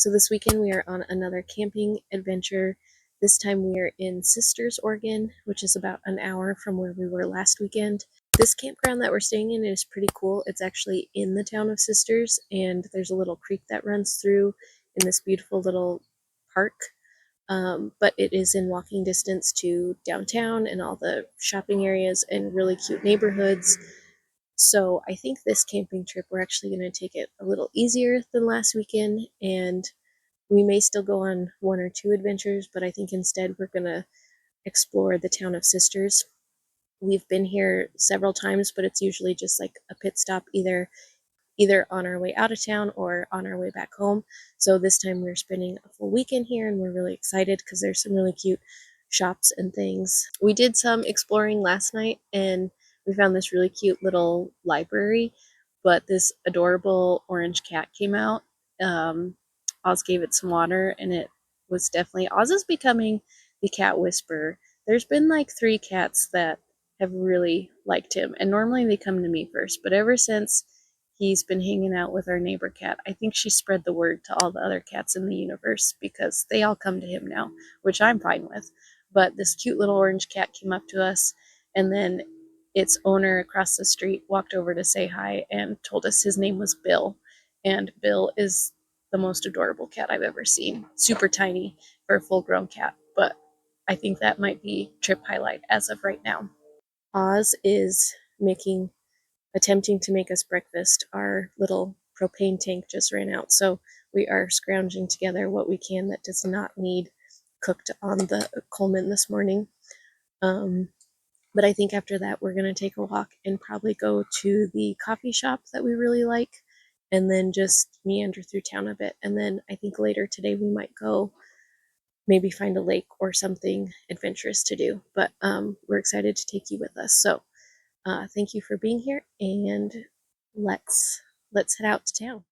So this weekend we are on another camping adventure. This time we are in Sisters, Oregon, which is about an hour from where we were last weekend. This campground that we're staying in is pretty cool. It's actually in the town of Sisters, and there's a little creek that runs through in this beautiful little park. But it is in walking distance to downtown and all the shopping areas and really cute neighborhoods. So I think this camping trip, we're actually going to take it a little easier than last weekend, and we may still go on one or two adventures, but I think instead we're going to explore the town of Sisters. We've been here several times, but it's usually just like a pit stop either on our way out of town or on our way back home. So this time we're spending a full weekend here and we're really excited because there's some really cute shops and things. We did some exploring last night and we found this really cute little library, but this adorable orange cat came out. Oz gave it some water and it was definitely, Oz is becoming the cat whisperer. There's been like 3 cats that have really liked him, and normally they come to me first, but ever since he's been hanging out with our neighbor cat, I think she spread the word to all the other cats in the universe because they all come to him now, which I'm fine with. But this cute little orange cat came up to us, and then its owner across the street walked over to say hi and told us his name was Bill. And Bill is the most adorable cat I've ever seen. Super tiny for a full grown cat, but I think that might be trip highlight as of right now. Oz is attempting to make us breakfast. Our little propane tank just ran out, so we are scrounging together what we can that does not need cooked on the Coleman this morning. But I think after that, we're going to take a walk and probably go to the coffee shop that we really like, and then just meander through town a bit. And then I think later today we might go maybe find a lake or something adventurous to do. But we're excited to take you with us. So thank you for being here, and let's head out to town.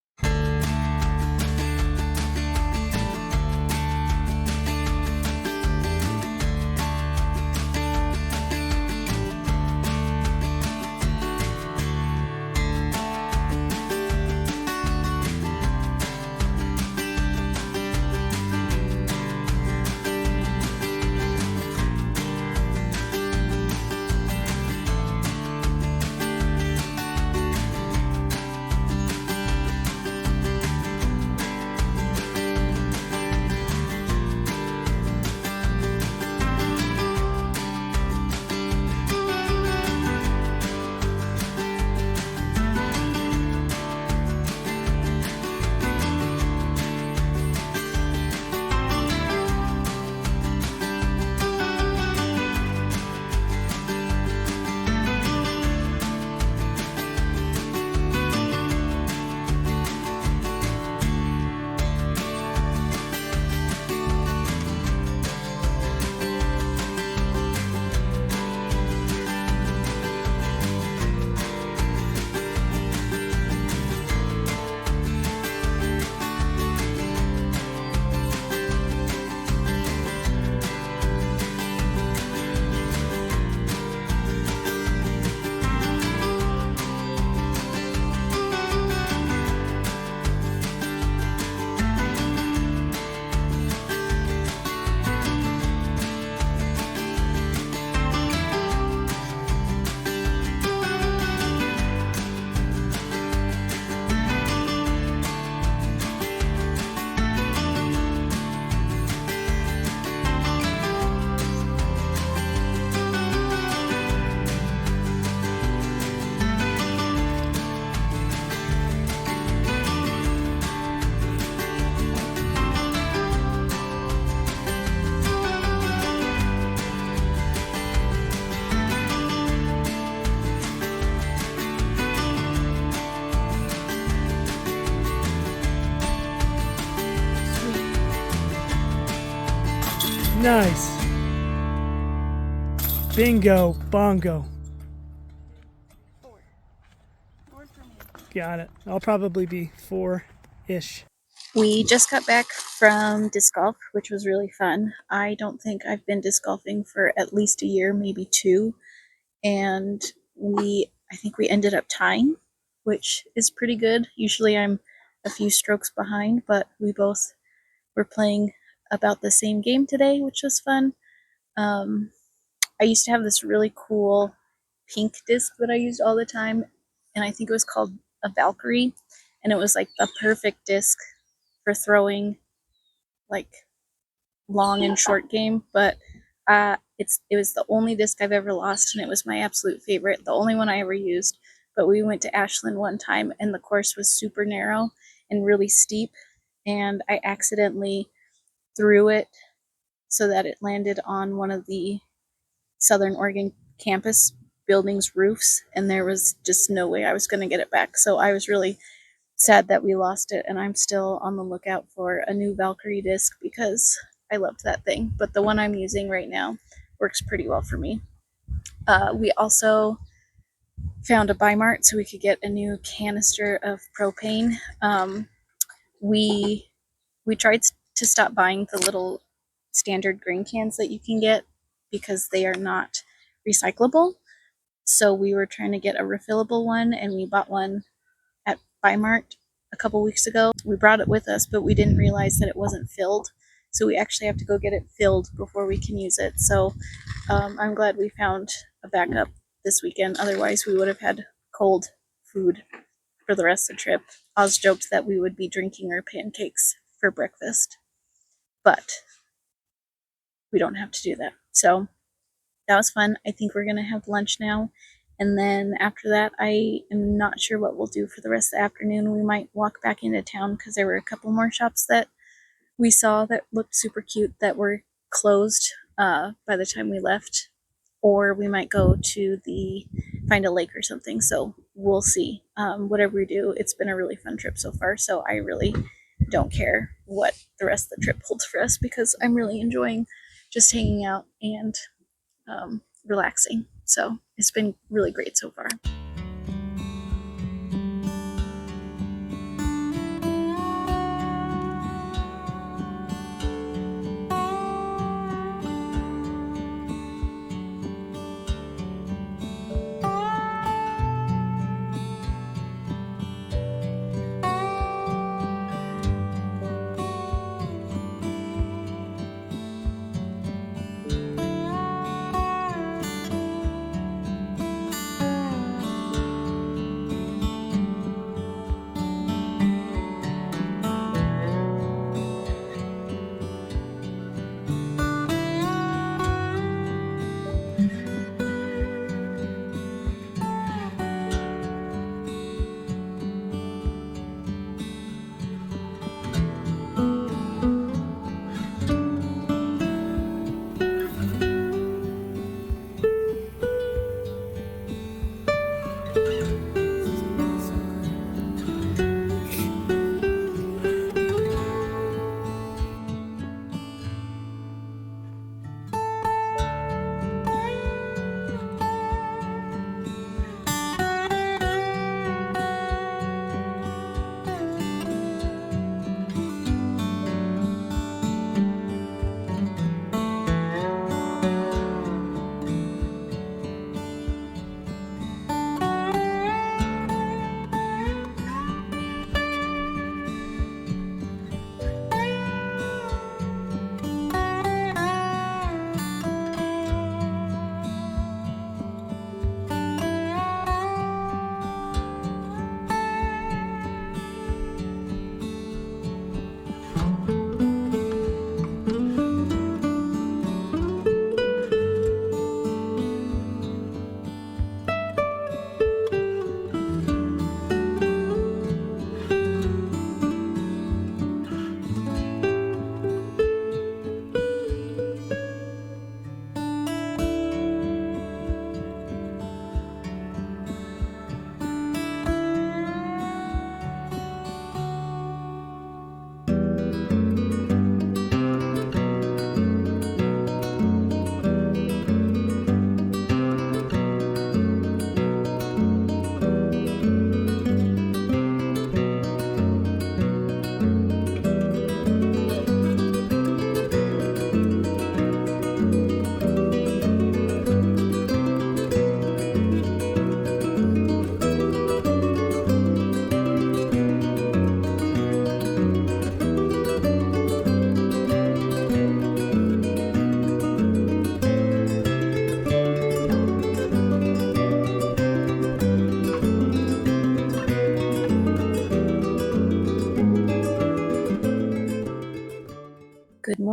Nice. Bingo, bongo. Four for me. Got it. I'll probably be 4-ish. We just got back from disc golf, which was really fun. I don't think I've been disc golfing for at least a year, maybe 2. And I think we ended up tying, which is pretty good. Usually I'm a few strokes behind, but we both were playing about the same game today, which was fun. I used to have this really cool pink disc that I used all the time, and I think it was called a Valkyrie, and it was like the perfect disc for throwing like long and short game. But it was the only disc I've ever lost, and it was my absolute favorite, the only one I ever used. But we went to Ashland one time, and the course was super narrow and really steep, and I accidentally threw it so that it landed on one of the Southern Oregon campus buildings' roofs, and there was just no way I was going to get it back. So I was really sad that we lost it, and I'm still on the lookout for a new Valkyrie disc because I loved that thing. But the one I'm using right now works pretty well for me. We also found a Bi-Mart so we could get a new canister of propane. We tried to stop buying the little standard grain cans that you can get because they are not recyclable. So we were trying to get a refillable one, and we bought one at Bi-Mart a couple weeks ago. We brought it with us, but we didn't realize that it wasn't filled. So we actually have to go get it filled before we can use it. So I'm glad we found a backup this weekend. Otherwise, we would have had cold food for the rest of the trip. Oz joked that we would be drinking our pancakes for breakfast, but we don't have to do that. So that was fun. I think we're going to have lunch now. And then after that, I am not sure what we'll do for the rest of the afternoon. We might walk back into town because there were a couple more shops that we saw that looked super cute that were closed by the time we left. Or we might go to find a lake or something. So we'll see. Whatever we do, it's been a really fun trip so far. So I really don't care what the rest of the trip holds for us because I'm really enjoying just hanging out and relaxing. So it's been really great so far.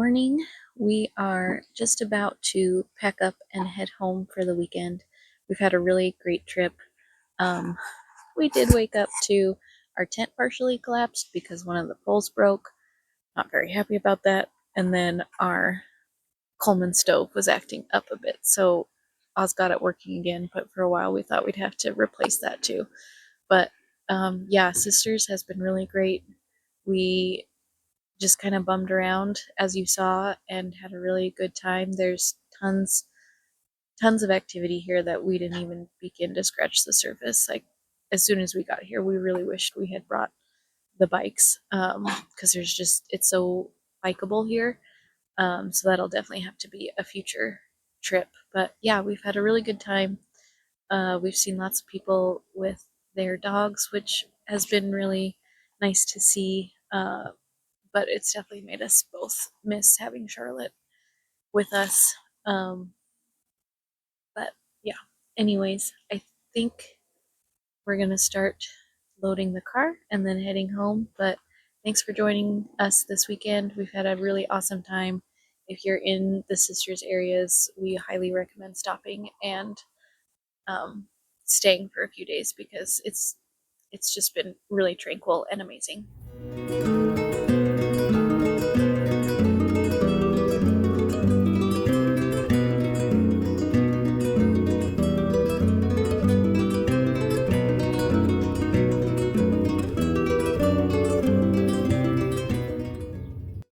morning. We are just about to pack up and head home for the weekend. We've had a really great trip. Um, we did wake up to our tent partially collapsed because one of the poles broke. Not very happy about that. And then our Coleman stove was acting up a bit. So Oz got it working again, but for a while we thought we'd have to replace that too. But yeah, Sisters has been really great. We just kind of bummed around as you saw and had a really good time. There's tons of activity here that we didn't even begin to scratch the surface. Like as soon as we got here, we really wished we had brought the bikes because there's just it's so bikeable here. So that'll definitely have to be a future trip. But yeah, we've had a really good time. We've seen lots of people with their dogs, which has been really nice to see. But it's definitely made us both miss having Charlotte with us. Um, but yeah, anyways, I think we're going to start loading the car and then heading home. But thanks for joining us this weekend. We've had a really awesome time. If you're in the Sisters areas, we highly recommend stopping and um, staying for a few days because it's just been really tranquil and amazing.